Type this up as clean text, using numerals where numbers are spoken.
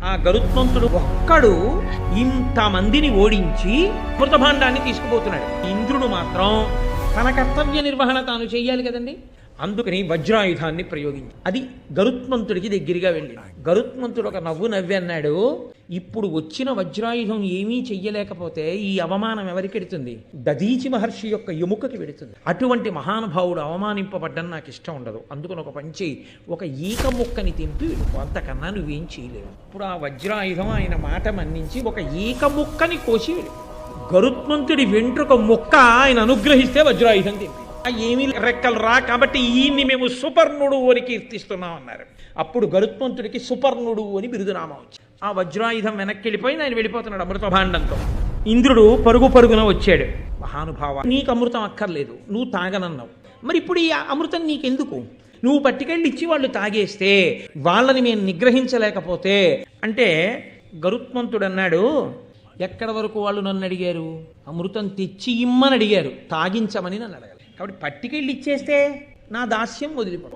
ఆ గరుత్మంతుడు ఒక్కడు ఇంతమందిని ఓడించి అమృతభాండాన్ని తీసుకుపోతున్నాడు. ఇంద్రుడు మాత్రం తన కర్తవ్య నిర్వహణ తాను చెయ్యాలి కదండి. అందుకని వజ్రాయుధాన్ని ప్రయోగించి అది గరుత్మంతుడికి దగ్గరగా వెళ్ళింది. గరుత్మంతుడు ఒక నవ్వు నవ్వి అన్నాడు, ఇప్పుడు వచ్చిన వజ్రాయుధం ఏమీ చెయ్యలేకపోతే ఈ అవమానం ఎవరికి వెడుతుంది? దధీచి మహర్షి యొక్క ఎముకకి వెడుతుంది. అటువంటి మహానుభావుడు అవమానింపబడ్డం నాకు ఇష్టం ఉండదు. అందుకని ఒక పంచి ఒక ఈక ముక్కని తింటూ అంతకన్నా నువ్వేం చేయలేవు. ఇప్పుడు ఆ వజ్రాయుధం ఆయన మాట మన్నించి ఒక ఈక ముక్కని కోసి గరుత్మంతుడి వెంట్రుక ముక్క ఆయన అనుగ్రహిస్తే వజ్రాయుధం తింపి ఏమీ రెక్కలు రా కాబట్టి ఈయన్ని మేము సుపర్ణుడు అని కీర్తిస్తున్నాం అన్నారు. అప్పుడు గరుత్మంతుడికి సుపర్ణుడు అని బిరుదునామం వచ్చింది. ఆ వజ్రాయుధం వెనక్కి వెళ్ళిపోయి ఆయన వెళ్ళిపోతున్నాడు అమృతభాండంతో. ఇంద్రుడు పరుగున వచ్చాడు. మహానుభావ, నీకు అమృతం అక్కర్లేదు, నువ్వు తాగనన్నావు, మరి ఇప్పుడు ఈ అమృతం నీకెందుకు? నువ్వు పట్టుకెళ్ళి ఇచ్చి వాళ్ళు తాగేస్తే వాళ్ళని మేము నిగ్రహించలేకపోతే అంటే గరుత్మంతుడు అన్నాడు, ఎక్కడ వరకు వాళ్ళు నన్ను అడిగారు? అమృతం తెచ్చి ఇమ్మని అడిగారు, తాగించమని నన్ను అడగాలి. కాబట్టి పట్టుకెళ్ళి ఇచ్చేస్తే నా దాస్యం వదిలిపోవడం.